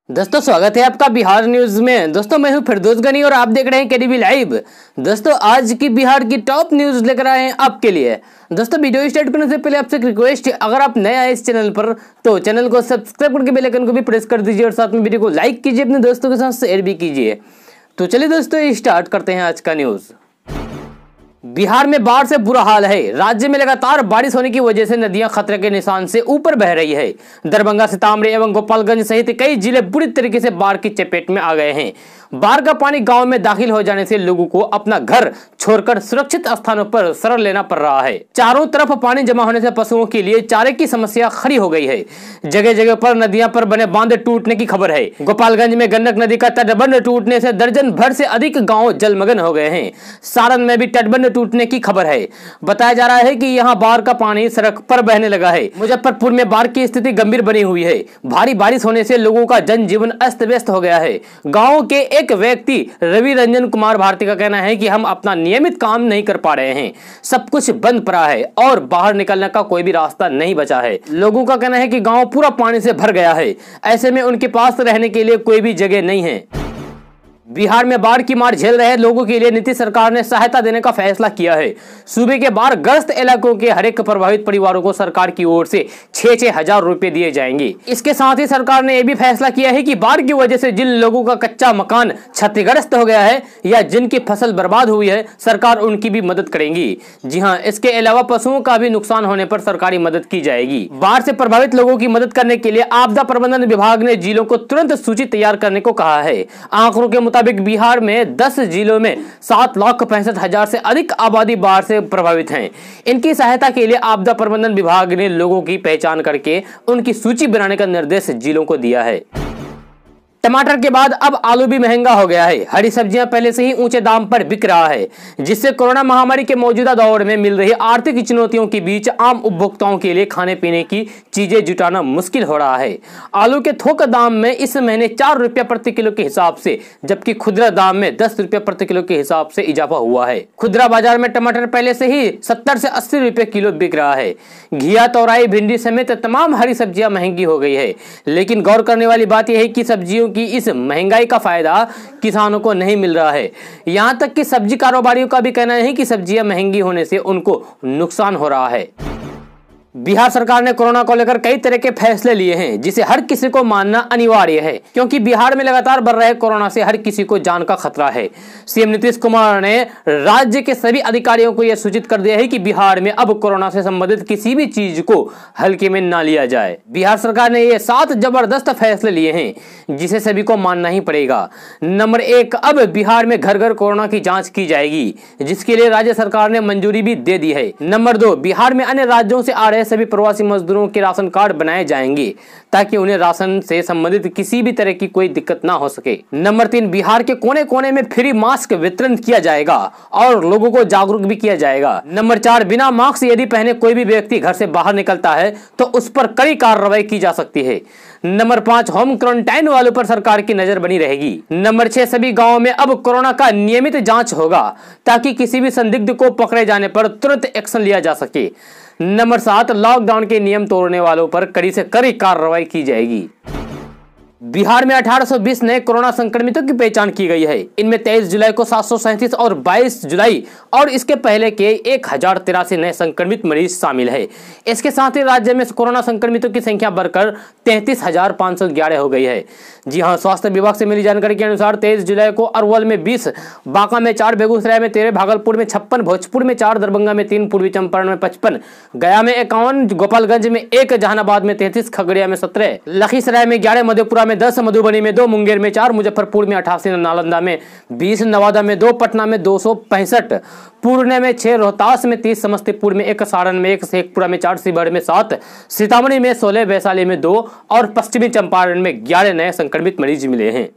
दोस्तों स्वागत है आपका बिहार न्यूज में। दोस्तों मैं हूं फिरदौस गनी और आप देख रहे हैं केडीवी लाइव। दोस्तों आज की बिहार की टॉप न्यूज लेकर आए हैं आपके लिए। दोस्तों वीडियो स्टार्ट करने से पहले आपसे एक रिक्वेस्ट है, अगर आप नए आए इस चैनल पर तो चैनल को सब्सक्राइब करके बेल आइकन को भी प्रेस कर दीजिए और साथ में वीडियो को लाइक कीजिए, अपने दोस्तों के साथ शेयर भी कीजिए। तो चलिए दोस्तों स्टार्ट करते हैं आज का न्यूज। बिहार में बाढ़ से बुरा हाल है। राज्य में लगातार बारिश होने की वजह से नदियां खतरे के निशान से ऊपर बह रही है। दरभंगा, सीतामढ़ी एवं गोपालगंज सहित कई जिले बुरी तरीके से बाढ़ की चपेट में आ गए हैं। बाढ़ का पानी गांव में दाखिल हो जाने से लोगों को अपना घर छोड़कर सुरक्षित स्थानों पर शरण लेना पड़ रहा है। चारों तरफ पानी जमा होने से पशुओं के लिए चारे की समस्या खड़ी हो गई है। जगह जगह पर नदियां पर बने बांध टूटने की खबर है। गोपालगंज में गंडक नदी का तटबंध टूटने से दर्जन भर से अधिक गाँव जलमग्न हो गए हैं। सारण में भी तटबंध टूटने की खबर है। बताया जा रहा है कि यहाँ बाढ़ का पानी सड़क पर बहने लगा है। मुजफ्फरपुर में बाढ़ की स्थिति गंभीर बनी हुई है। भारी बारिश होने से लोगों का जनजीवन अस्त व्यस्त हो गया है। गाँव के एक व्यक्ति रवि रंजन कुमार भारती का कहना है कि हम अपना नियमित काम नहीं कर पा रहे हैं। सब कुछ बंद पड़ा है और बाहर निकलने का कोई भी रास्ता नहीं बचा है। लोगों का कहना है कि गांव पूरा पानी से भर गया है। ऐसे में उनके पास रहने के लिए कोई भी जगह नहीं है। बिहार में बाढ़ की मार झेल रहे लोगों के लिए नीतीश सरकार ने सहायता देने का फैसला किया है। सूबे के बाढ़ ग्रस्त इलाकों के हर एक प्रभावित परिवारों को सरकार की ओर से 6-6 हजार रुपए दिए जाएंगे। इसके साथ ही सरकार ने यह भी फैसला किया है कि बाढ़ की वजह से जिन लोगों का कच्चा मकान क्षतिग्रस्त हो गया है या जिनकी फसल बर्बाद हुई है, सरकार उनकी भी मदद करेगी। जी हाँ, इसके अलावा पशुओं का भी नुकसान होने पर सरकारी मदद की जाएगी। बाढ़ से प्रभावित लोगों की मदद करने के लिए आपदा प्रबंधन विभाग ने जिलों को तुरंत सूची तैयार करने को कहा है। आंकड़ों के मुताबिक बिहार में 10 जिलों में 7,65,000 से अधिक आबादी बाढ़ से प्रभावित हैं। इनकी सहायता के लिए आपदा प्रबंधन विभाग ने लोगों की पहचान करके उनकी सूची बनाने का निर्देश जिलों को दिया है। टमाटर के बाद अब आलू भी महंगा हो गया है। हरी सब्जियां पहले से ही ऊंचे दाम पर बिक रहा है, जिससे कोरोना महामारी के मौजूदा दौर में मिल रही आर्थिक चुनौतियों के बीच आम उपभोक्ताओं के लिए खाने पीने की चीजें जुटाना मुश्किल हो रहा है। आलू के थोक दाम में इस महीने 4 रुपया प्रति किलो के हिसाब से, जबकि खुदरा दाम में 10 रुपया प्रति किलो के हिसाब से इजाफा हुआ है। खुदरा बाजार में टमाटर पहले से ही 70 से 80 रुपए किलो बिक रहा है। घिया, तोरई, भिंडी समेत तमाम हरी सब्जियां महंगी हो गई है। लेकिन गौर करने वाली बात यह है कि सब्जियों की इस महंगाई का फायदा किसानों को नहीं मिल रहा है। यहां तक कि सब्जी कारोबारियों का भी कहना है कि सब्जियां महंगी होने से उनको नुकसान हो रहा है। बिहार सरकार ने कोरोना को लेकर कई तरह के फैसले लिए हैं, जिसे हर किसी को मानना अनिवार्य है, क्योंकि बिहार में लगातार बढ़ रहे कोरोना से हर किसी को जान का खतरा है। सीएम नीतीश कुमार ने राज्य के सभी अधिकारियों को यह सूचित कर दिया है कि बिहार में अब कोरोना से संबंधित किसी भी चीज को हल्के में ना लिया जाए। बिहार सरकार ने ये 7 जबरदस्त फैसले लिए हैं, जिसे सभी को मानना ही पड़ेगा। नंबर 1, अब बिहार में घर घर कोरोना की जाँच की जाएगी, जिसके लिए राज्य सरकार ने मंजूरी भी दे दी है। नंबर 2, बिहार में अन्य राज्यों से आ रहे सभी प्रवासी मजदूरों के राशन कार्ड बनाए जाएंगे, ताकि उन्हें राशन से संबंधित किसी भी तरह की कोई दिक्कत ना हो सके। नंबर 3, बिहार के कोने कोने में फ्री मास्क वितरण किया जाएगा और लोगों को जागरूक भी किया जाएगा। नंबर 4, बिना मास्क यदि पहने कोई भी व्यक्ति घर से बाहर निकलता है तो उस पर कड़ी कार्रवाई की जा सकती है। नंबर 5, होम क्वारंटाइन वालों पर सरकार की नजर बनी रहेगी। नंबर 6, सभी गांवों में अब कोरोना का नियमित जांच होगा, ताकि किसी भी संदिग्ध को पकड़े जाने पर तुरंत एक्शन लिया जा सके। नंबर 7, लॉकडाउन के नियम तोड़ने वालों पर कड़ी से कड़ी कार्रवाई की जाएगी। बिहार में 1820 नए कोरोना संक्रमितों की पहचान की गई है। इनमें 23 जुलाई को 737 और 22 जुलाई और इसके पहले के 1083 नए संक्रमित मरीज शामिल है। इसके साथ ही राज्य में कोरोना संक्रमितों की संख्या बढ़कर 33,511 हो गई है। जी हां, स्वास्थ्य विभाग से मिली जानकारी के अनुसार 23 जुलाई को अरवल में 20, बांका में 4, बेगूसराय में 13, भागलपुर में 56, भोजपुर में 4, दरभंगा में 3, पूर्वी चंपारण में 55, गया में 51, गोपालगंज में 1, जहानाबाद में 33, खगड़िया में 17, लखीसराय में 11, मधेपुरा में 10, मधुबनी में 2, मुंगेर में 4, मुजफ्फरपुर में 88, नालंदा में 20, नवादा में 2, पटना में 265, पूर्णे में 6, रोहतास में 30, समस्तीपुर में 1, सारण में 1, शेखपुरा में 4, शिवहर में 7, सीतामढ़ी में 16, वैशाली में 2 और पश्चिमी चंपारण में 11 नए संक्रमित मरीज मिले हैं।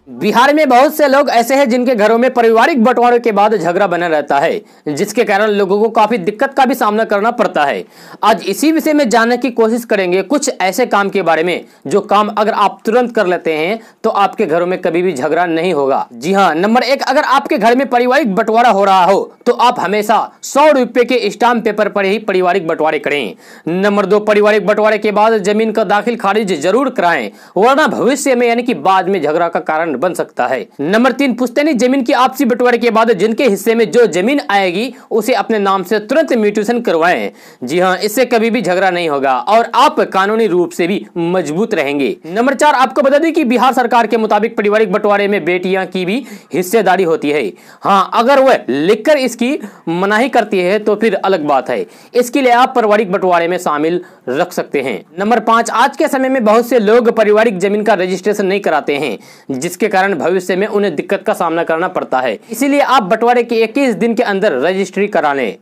बिहार में बहुत से लोग ऐसे हैं जिनके घरों में पारिवारिक बंटवारे के बाद झगड़ा बना रहता है, जिसके कारण लोगों को काफी दिक्कत का भी सामना करना पड़ता है। आज इसी विषय में जानने की कोशिश करेंगे कुछ ऐसे काम के बारे में जो काम अगर आप तुरंत कर लेते हैं तो आपके घरों में कभी भी झगड़ा नहीं होगा। जी हाँ, नंबर 1, अगर आपके घर में पारिवारिक बंटवारा हो रहा हो तो आप हमेशा 100 रुपए के स्टाम्प पेपर पर ही पारिवारिक बंटवारे करें। नंबर 2, पारिवारिक बंटवारे के बाद जमीन का दाखिल खारिज जरूर कराएं, वरना भविष्य में यानी कि बाद में झगड़ा का कारण बन सकता है। नंबर 3, पुश्तैनी जमीन की आपसी बंटवारे के बाद जिनके हिस्से में जो जमीन आएगी उसे अपने नाम से तुरंत म्यूटेशन करवाएं। जी हाँ, इससे कभी भी झगड़ा नहीं होगा और आप कानूनी रूप से भी मजबूत रहेंगे। नंबर 4, आपको बता दें कि बिहार सरकार के मुताबिक पारिवारिक बंटवारे में बेटियां की भी हिस्सेदारी होती है। हाँ, अगर वह लिखकर इसकी मनाही करती है तो फिर अलग बात है। इसके लिए आप पारिवारिक बंटवारे में शामिल रख सकते हैं। नंबर 5, आज के समय में बहुत से लोग पारिवारिक जमीन का रजिस्ट्रेशन नहीं कराते हैं, जिसके कारण भविष्य में उन्हें दिक्कत का सामना करना पड़ता है। इसीलिए आप बंटवारे के 21 दिन के अंदर रजिस्ट्री करा लें।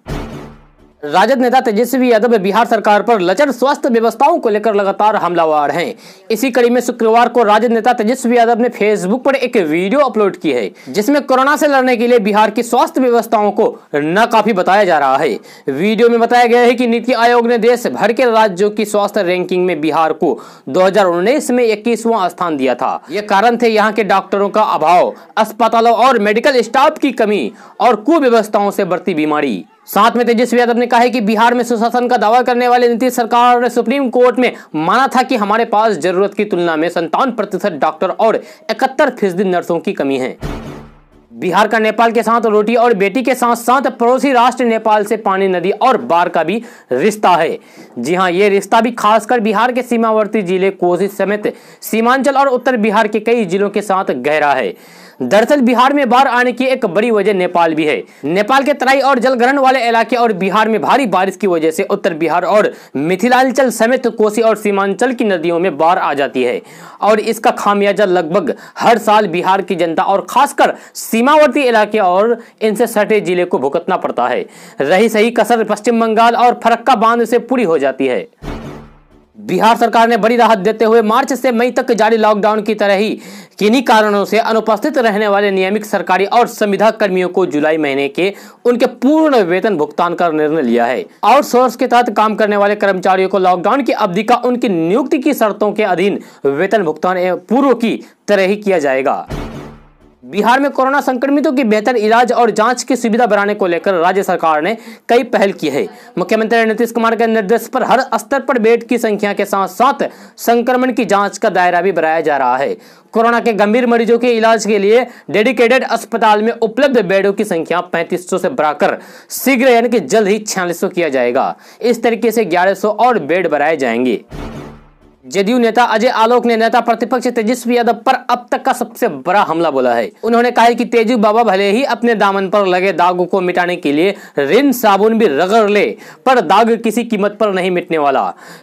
राजद नेता तेजस्वी यादव बिहार सरकार पर लचर स्वास्थ्य व्यवस्थाओं को लेकर लगातार हमलावर हैं। इसी कड़ी में शुक्रवार को राजद नेता तेजस्वी यादव ने फेसबुक पर एक वीडियो अपलोड की है, जिसमें कोरोना से लड़ने के लिए बिहार की स्वास्थ्य व्यवस्थाओं को नाकाफी बताया जा रहा है। वीडियो में बताया गया है कि नीति आयोग ने देश भर के राज्यों की स्वास्थ्य रैंकिंग में बिहार को 2019 में 21वां स्थान दिया था। ये कारण थे यहाँ के डॉक्टरों का अभाव, अस्पतालों और मेडिकल स्टाफ की कमी और कुव्यवस्थाओं से बढ़ती बीमारी। साथ में तेजस्वी यादव ने कहा है कि बिहार में सुशासन का दावा करने वाले नीतीश सरकार ने सुप्रीम कोर्ट में माना था कि हमारे पास जरूरत की तुलना में 57% डॉक्टर और 71% नर्सों की कमी है। बिहार का नेपाल के साथ रोटी और बेटी के साथ साथ पड़ोसी राष्ट्र नेपाल से पानी, नदी और बाढ़ का भी रिश्ता है। जी हाँ, ये रिश्ता भी खासकर बिहार के सीमावर्ती जिले कोसी समेत सीमांचल और उत्तर बिहार के कई जिलों के साथ गहरा है। दरअसल बिहार में बाढ़ आने की एक बड़ी वजह नेपाल भी है। नेपाल के तराई और जलग्रहण वाले इलाके और बिहार में भारी बारिश की वजह से उत्तर बिहार और मिथिलांचल समेत कोसी और सीमांचल की नदियों में बाढ़ आ जाती है और इसका खामियाजा लगभग हर साल बिहार की जनता और खासकर सीमावर्ती इलाके और इनसे सटे जिले को भुगतना पड़ता है। रही सही कसर पश्चिम बंगाल और फरक्का बांध से पूरी हो जाती है। बिहार सरकार ने बड़ी राहत देते हुए मार्च से मई तक जारी लॉकडाउन की तरह ही किन्हीं कारणों से अनुपस्थित रहने वाले नियमित सरकारी और संविदा कर्मियों को जुलाई महीने के उनके पूर्ण वेतन भुगतान का निर्णय लिया है। आउटसोर्स के तहत काम करने वाले कर्मचारियों को लॉकडाउन की अवधि का उनकी नियुक्ति की शर्तों के अधीन वेतन भुगतान पूर्व की तरह ही किया जाएगा। बिहार में कोरोना संक्रमितों की बेहतर इलाज और जांच की सुविधा बढ़ाने को लेकर राज्य सरकार ने कई पहल की है। मुख्यमंत्री नीतीश कुमार के निर्देश पर हर स्तर पर बेड की संख्या के साथ साथ संक्रमण की जांच का दायरा भी बढ़ाया जा रहा है। कोरोना के गंभीर मरीजों के इलाज के लिए डेडिकेटेड अस्पताल में उपलब्ध बेडों की संख्या 3500 से बढ़ाकर शीघ्र यानी कि जल्द ही 4600 किया जाएगा। इस तरीके से 1100 और बेड बढ़ाए जाएंगे। जदयू नेता अजय आलोक ने नेता प्रतिपक्ष तेजस्वी यादव पर अब तक का सबसे बड़ा हमला बोला है। उन्होंने कहा है कि तेजू बाबा भले ही अपने दामन पर लगे दागों को मिटाने के लिए रिन साबुन भी रगड़ ले, पर दाग किसी कीमत पर नहीं मिटने वाला।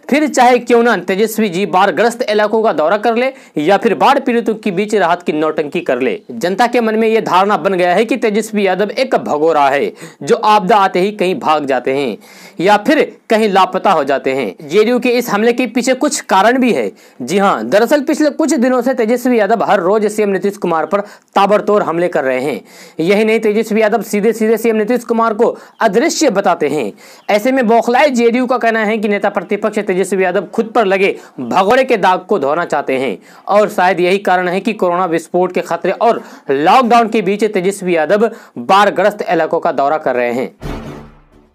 फिर चाहे क्यों न तेजस्वी जी बाढ़ग्रस्त इलाकों का दौरा कर ले या फिर बाढ़ पीड़ितों के बीच राहत की नौटंकी कर ले। जनता के मन में यह धारणा बन गया है कि तेजस्वी यादव एक भगोरा है जो आपदा आते ही कहीं भाग जाते हैं या फिर कहीं लापता हो जाते हैं। जेडीयू के इस हमले के पीछे कुछ कारण भी है। जी हां, दरअसल पिछले कुछ दिनों से तेजस्वी यादव हर रोज सीएम नीतीश कुमार पर ताबड़तोड़ हमले कर रहे हैं। यही नहीं, तेजस्वी यादव सीधे सीधे सीएम नीतीश कुमार को अदृश्य बताते हैं। ऐसे में बौखलाए जेडीयू का कहना है कि नेता प्रतिपक्ष तेजस्वी यादव खुद पर लगे भगोड़े के दाग को धोना चाहते हैं और शायद यही कारण है कि कोरोना विस्फोट के खतरे और लॉकडाउन के बीच तेजस्वी यादव बाढ़ग्रस्त इलाकों का दौरा कर रहे हैं।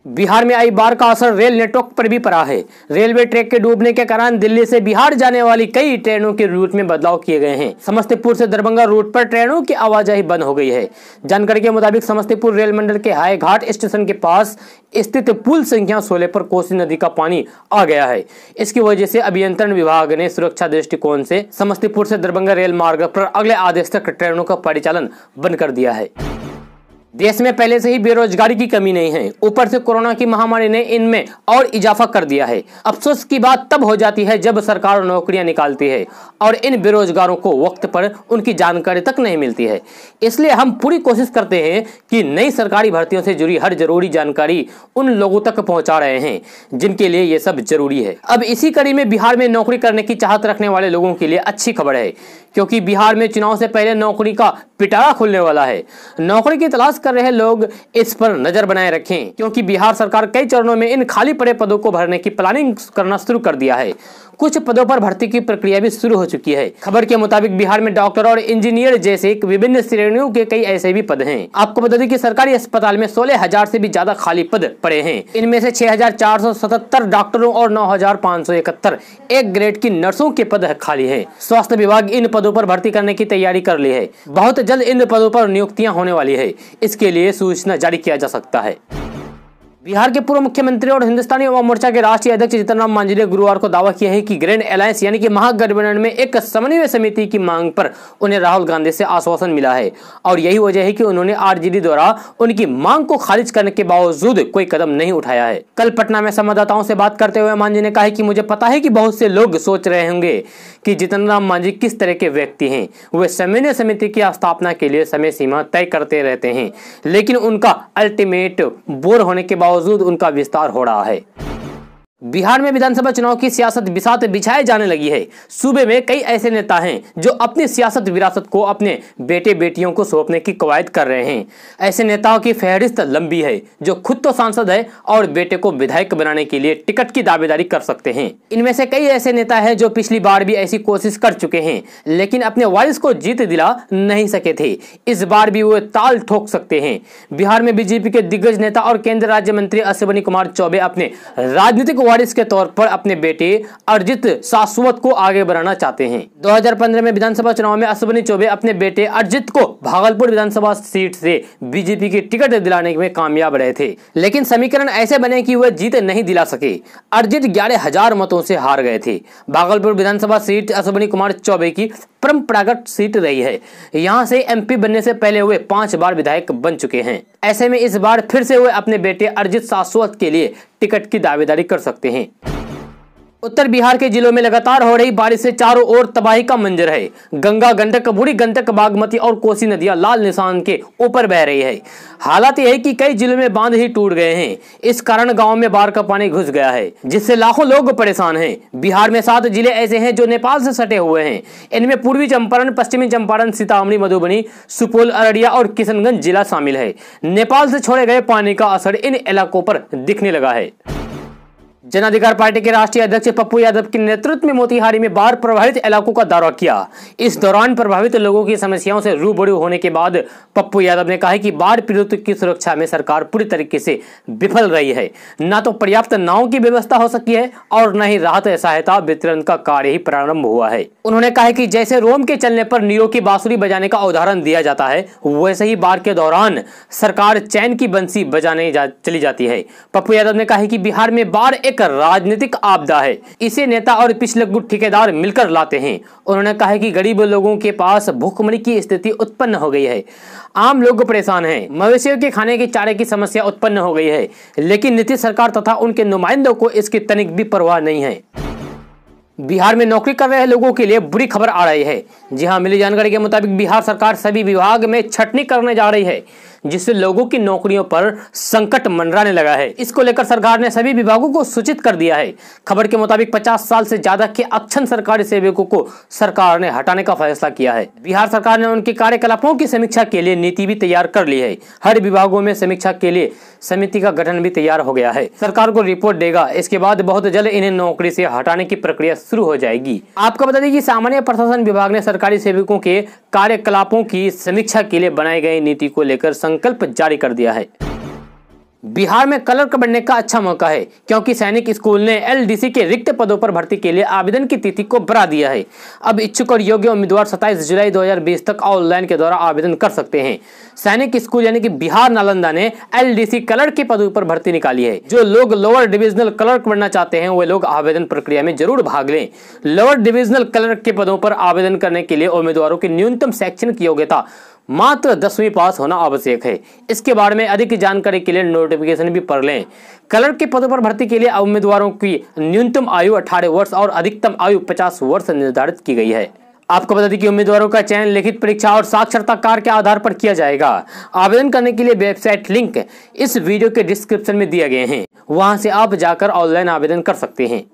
बिहार में आई बाढ़ का असर रेल नेटवर्क पर भी पड़ा है। रेलवे ट्रैक के डूबने के कारण दिल्ली से बिहार जाने वाली कई ट्रेनों के रूट में बदलाव किए गए हैं। समस्तीपुर से दरभंगा रूट पर ट्रेनों की आवाजाही बंद हो गई है। जानकारी के मुताबिक समस्तीपुर रेल मंडल के हाई घाट स्टेशन के पास स्थित पुल संख्या 16 पर कोसी नदी का पानी आ गया है। इसकी वजह से अभियंत्रण विभाग ने सुरक्षा दृष्टिकोण से समस्तीपुर से दरभंगा रेल मार्ग पर अगले आदेश तक ट्रेनों का परिचालन बंद कर दिया है। देश में पहले से ही बेरोजगारी की कमी नहीं है, ऊपर से कोरोना की महामारी ने इनमें और इजाफा कर दिया है। अफसोस की बात तब हो जाती है जब सरकार नौकरियां निकालती है और इन बेरोजगारों को वक्त पर उनकी जानकारी तक नहीं मिलती है। इसलिए हम पूरी कोशिश करते हैं कि नई सरकारी भर्तियों से जुड़ी हर जरूरी जानकारी उन लोगों तक पहुंचा रहे हैं जिनके लिए ये सब जरूरी है। अब इसी कड़ी में बिहार में नौकरी करने की चाहत रखने वाले लोगों के लिए अच्छी खबर है, क्योंकि बिहार में चुनाव से पहले नौकरी का पिटारा खुलने वाला है। नौकरी की तलाश कर रहे लोग इस पर नजर बनाए रखें, क्योंकि बिहार सरकार कई चरणों में इन खाली पड़े पदों को भरने की प्लानिंग करना शुरू कर दिया है। कुछ पदों पर भर्ती की प्रक्रिया भी शुरू हो चुकी है। खबर के मुताबिक बिहार में डॉक्टर और इंजीनियर जैसे विभिन्न श्रेणियों के कई ऐसे भी पद हैं। आपको बता दें कि सरकारी अस्पताल में 16,000 से भी ज्यादा खाली पद पड़े हैं। इनमें से 6,477 डॉक्टरों और 9,571 एक ग्रेड की नर्सों के पद खाली है। स्वास्थ्य विभाग इन पदों पर भर्ती करने की तैयारी कर ली है। बहुत जल्द इन पदों पर नियुक्तियां होने वाली है। इसके लिए सूचना जारी किया जा सकता है। बिहार के पूर्व मुख्यमंत्री और हिंदुस्तानी अवाम मोर्चा के राष्ट्रीय अध्यक्ष जीतन राम मांझी ने गुरुवार को दावा किया है कि ग्रैंड अलायंस यानी कि महागठबंधन में एक समन्वय समिति की मांग पर उन्हें राहुल गांधी से आश्वासन मिला है और यही वजह है कि उन्होंने आरजेडी द्वारा उनकी मांग को खारिज करने के बावजूद कोई कदम नहीं उठाया है। कल पटना में संवाददाताओं से बात करते हुए मांझी ने कहा कि मुझे पता है कि बहुत से लोग सोच रहे होंगे कि जीतन राम मांझी किस तरह के व्यक्ति हैं। वे समन्वय समिति की स्थापना के लिए समय सीमा तय करते रहते हैं, लेकिन उनका अल्टीमेट बोर होने के बावजूद उनका विस्तार हो रहा है। बिहार में विधानसभा चुनाव की सियासत बिसात बिछाए जाने लगी है। सूबे में कई ऐसे नेता हैं जो अपनी सियासत विरासत को अपने बेटे बेटियों को सौंपने की कवायद कर रहे हैं। ऐसे नेताओं की फहरिस्त लंबी है जो खुद तो सांसद है और बेटे को विधायक बनाने के लिए टिकट की दावेदारी कर सकते हैं। इनमें से कई ऐसे नेता हैं जो पिछली बार भी ऐसी कोशिश कर चुके हैं, लेकिन अपने वारिस को जीत दिला नहीं सके थे। इस बार भी वो ताल ठोक सकते हैं। बिहार में बीजेपी के दिग्गज नेता और केंद्रीय राज्य मंत्री अश्विनी कुमार चौबे अपने राजनीतिक वारिस के तौर पर अपने बेटे अरिजीत शाश्वत को आगे बढ़ाना चाहते हैं। 2015 में विधानसभा चुनाव में अश्विनी चौबे अपने बेटे अरिजीत को भागलपुर विधानसभा सीट से बीजेपी की टिकट दिलाने में कामयाब रहे थे, लेकिन समीकरण ऐसे बने कि वह जीत नहीं दिला सके। अरिजीत 11,000 मतों से हार गए थे। भागलपुर विधानसभा सीट अश्विनी कुमार चौबे की परंपरागत सीट रही है। यहाँ से एमपी बनने से पहले वे 5 बार विधायक बन चुके हैं। ऐसे में इस बार फिर से वे अपने बेटे अरिजीत शाश्वत के लिए टिकट की दावेदारी कर सकते हैं। उत्तर बिहार के जिलों में लगातार हो रही बारिश से चारों ओर तबाही का मंजर है। गंगा, गंडक, बूढ़ी गंडक, बागमती और कोसी नदियां लाल निशान के ऊपर बह रही है। हालात यह है कि कई जिलों में बांध ही टूट गए हैं। इस कारण गांव में बाढ़ का पानी घुस गया है, जिससे लाखों लोग परेशान हैं। बिहार में 7 जिले ऐसे हैं जो नेपाल से सटे हुए हैं। इनमें पूर्वी चंपारण, पश्चिमी चंपारण, सीतामढ़ी, मधुबनी, सुपौल, अररिया और किशनगंज जिला शामिल है। नेपाल से छोड़े गए पानी का असर इन इलाकों पर दिखने लगा है। जन अधिकार पार्टी के राष्ट्रीय अध्यक्ष पप्पू यादव के नेतृत्व में मोतिहारी में बाढ़ प्रभावित इलाकों का दौरा किया। इस दौरान प्रभावित लोगों की समस्याओं से रूबरू होने के बाद पप्पू यादव ने कहा कि बाढ़ पीड़ितों की सुरक्षा में सरकार पूरी तरीके से विफल रही है। न तो पर्याप्त नावों की व्यवस्था हो सकी है और न ही राहत सहायता वितरण का कार्य ही प्रारंभ हुआ है। उन्होंने कहा कि जैसे रोम के चलने पर नीरो की बांसुरी बजाने का उदाहरण दिया जाता है, वैसे ही बाढ़ के दौरान सरकार चैन की बंसी बजाने चली जाती है। पप्पू यादव ने कहा कि बिहार में बाढ़ एक राजनीतिक आपदा है, इसे नेता और पिछले ठेकेदार मिलकर लाते हैं। उन्होंने कहा कि गरीब लोगों के पास भूखमरी की स्थिति उत्पन्न हो गई है। आम लोग परेशान हैं, मवेशियों के खाने के चारे की समस्या उत्पन्न हो गई है, लेकिन नीतीश सरकार तथा उनके नुमाइंदों को इसकी तनिक भी परवाह नहीं है। बिहार में नौकरी कर रहे लोगों के लिए बुरी खबर आ रही है। जी हां, मिली जानकारी के मुताबिक बिहार सरकार सभी विभाग में छटनी करने जा रही है, जिससे लोगों की नौकरियों पर संकट मंडराने लगा है। इसको लेकर सरकार ने सभी विभागों को सूचित कर दिया है। खबर के मुताबिक 50 साल से ज्यादा के अक्षम सरकारी सेवकों को सरकार ने हटाने का फैसला किया है। बिहार सरकार ने उनके कार्यकलापों की समीक्षा के लिए नीति भी तैयार कर ली है। हर विभागों में समीक्षा के लिए समिति का गठन भी तैयार हो गया है। सरकार को रिपोर्ट देगा, इसके बाद बहुत जल्द इन्हें नौकरी से हटाने की प्रक्रिया शुरू हो जाएगी। आपको बता दें कि सामान्य प्रशासन विभाग ने सरकारी सेवकों के कार्यकलापों की समीक्षा के लिए बनाई गई नीति को लेकर संकल्प जारी कर दिया है। बिहार में क्लर्क बनने का अच्छा मौका है, क्योंकि सैनिक स्कूल ने एलडीसी के रिक्त पदों पर भर्ती के लिए आवेदन की तिथि को बढ़ा दिया है। अब इच्छुक और योग्य उम्मीदवार 27 जुलाई 2020 तक ऑनलाइन के द्वारा आवेदन कर सकते हैं। सैनिक स्कूल यानी कि बिहार नालंदा ने एलडीसी क्लर्क के पदों पर भर्ती निकाली है। जो लोग लोअर डिविजनल क्लर्क बनना चाहते हैं वे लोग आवेदन प्रक्रिया में जरूर भाग लें। लोअर डिविजनल क्लर्क के पदों पर आवेदन करने के लिए उम्मीदवारों की न्यूनतम शैक्षणिक योग्यता मात्र 10वीं पास होना आवश्यक है। इसके बारे में अधिक जानकारी के लिए नोटिफिकेशन भी पढ़ लें। क्लर्क के पदों पर भर्ती के लिए उम्मीदवारों की न्यूनतम आयु 18 वर्ष और अधिकतम आयु 50 वर्ष निर्धारित की गई है। आपको बता दें कि उम्मीदवारों का चयन लिखित परीक्षा और साक्षरता कार्य के आधार पर किया जाएगा। आवेदन करने के लिए वेबसाइट लिंक इस वीडियो के डिस्क्रिप्शन में दिए गए हैं, वहां से आप जाकर ऑनलाइन आवेदन कर सकते हैं।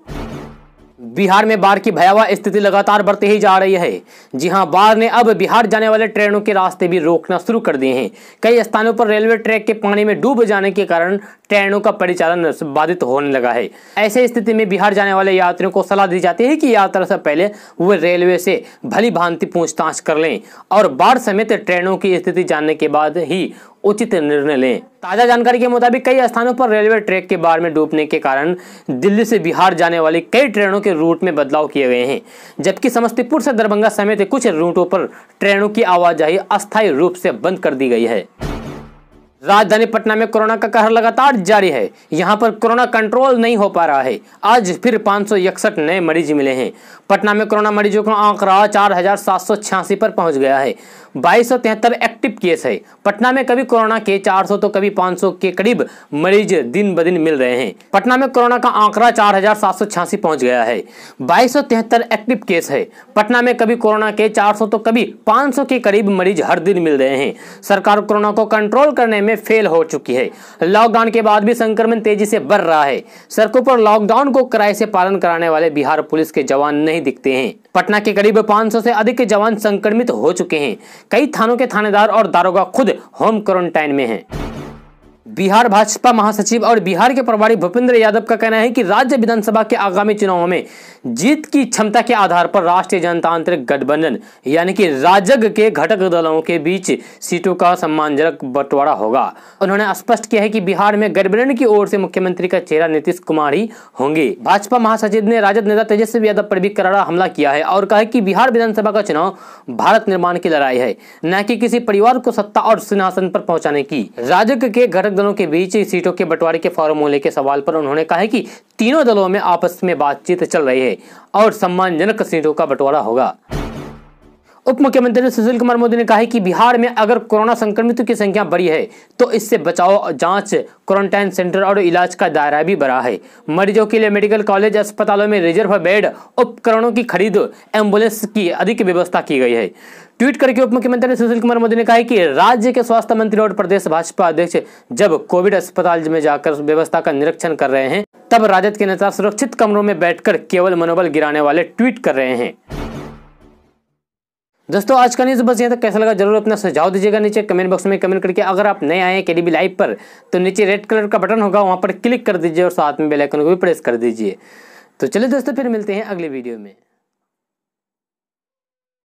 बिहार में बाढ़ की भयावह स्थिति लगातार बढ़ती ही जा रही है। जी हां, बाढ़ ने अब बिहार जाने वाले ट्रेनों के रास्ते भी रोकना शुरू कर दिए हैं। कई स्थानों पर रेलवे ट्रैक के पानी में डूब जाने के कारण ट्रेनों का परिचालन बाधित होने लगा है। ऐसे स्थिति में बिहार जाने वाले यात्रियों को सलाह दी जाती है कि यात्रा से पहले वे रेलवे से भली भांति पूछताछ कर लें और बाढ़ समेत ट्रेनों की स्थिति जानने के बाद ही उचित निर्णय लें। ताजा जानकारी के मुताबिक कई स्थानों पर रेलवे ट्रैक के बाढ़ में डूबने के कारण दिल्ली से बिहार जाने वाली कई ट्रेनों के रूट में बदलाव किए गए हैं, जबकि समस्तीपुर से दरभंगा समेत कुछ रूटों पर ट्रेनों की आवाजाही अस्थायी रूप से बंद कर दी गई है। राजधानी पटना में कोरोना का कहर लगातार जारी है। यहां पर कोरोना कंट्रोल नहीं हो पा रहा है। आज फिर 561 नए मरीज मिले हैं। पटना में कोरोना मरीजों का आंकड़ा 4786 पर पहुंच गया है। 2273 एक्टिव केस है। पटना में कभी कोरोना के 400 तो कभी 500 के करीब मरीज दिन ब दिन मिल रहे हैं। पटना में कोरोना का आंकड़ा 4786 पहुंच गया है। 2273 एक्टिव केस है। पटना में कभी कोरोना के 400 तो कभी 500 के करीब मरीज हर दिन मिल रहे हैं। सरकार कोरोना को कंट्रोल करने में फेल हो चुकी है। लॉकडाउन के बाद भी संक्रमण तेजी से बढ़ रहा है। सड़कों पर लॉकडाउन को कड़ाई से पालन कराने वाले बिहार पुलिस के जवान नहीं दिखते हैं। पटना के करीब 500 से अधिक जवान संक्रमित हो चुके हैं। कई थानों के थानेदार और दारोगा खुद होम क्वारंटाइन में हैं। बिहार भाजपा महासचिव और बिहार के प्रभारी भूपेंद्र यादव का कहना है कि राज्य विधानसभा के आगामी चुनावों में जीत की क्षमता के आधार पर राष्ट्रीय जनतांत्रिक गठबंधन यानी कि राजग के घटक दलों के बीच सीटों का सम्मानजनक बंटवारा होगा। उन्होंने स्पष्ट किया है कि बिहार में गठबंधन की ओर से मुख्यमंत्री का चेहरा नीतीश कुमार ही होंगे। भाजपा महासचिव ने राजद नेता तेजस्वी यादव पर भी करारा हमला किया है और कहा कि बिहार विधानसभा का चुनाव भारत निर्माण की लड़ाई है, न कि किसी परिवार को सत्ता और सिंहासन पर पहुंचाने की। राजग के घटक दलों के बीच सीटों के बंटवारे के फॉर्मूले के सवाल पर उन्होंने कहा कि तीनों दलों में आपस में बातचीत चल रही है और सम्मानजनक सीटों का बंटवारा होगा। उप मुख्यमंत्री सुशील कुमार मोदी ने कहा है कि बिहार में अगर कोरोना संक्रमितों की संख्या बढ़ी है तो इससे बचाव, जांच, क्वारंटाइन सेंटर और इलाज का दायरा भी बढ़ा है। मरीजों के लिए मेडिकल कॉलेज, अस्पतालों में रिजर्व बेड, उपकरणों की खरीद, एम्बुलेंस की अधिक व्यवस्था की गई है। ट्वीट करके उप मुख्यमंत्री सुशील कुमार मोदी ने कहा कि राज्य के स्वास्थ्य मंत्री और प्रदेश भाजपा अध्यक्ष जब कोविड अस्पताल में जाकर व्यवस्था का निरीक्षण कर रहे हैं, तब राजद के नेता सुरक्षित कमरों में बैठकर केवल मनोबल गिराने वाले ट्वीट कर रहे हैं। दोस्तों, आज का न्यूज़ बस यहाँ तक। कैसा लगा जरूर अपना सुझाव दीजिएगा नीचे कमेंट बॉक्स में कमेंट करके। अगर आप नए आए हैं केडीबी लाइव पर तो नीचे रेड कलर का बटन होगा, वहां पर क्लिक कर दीजिए और साथ में बेल आइकन को भी प्रेस कर दीजिए। तो चलिए दोस्तों, फिर मिलते हैं अगले वीडियो में।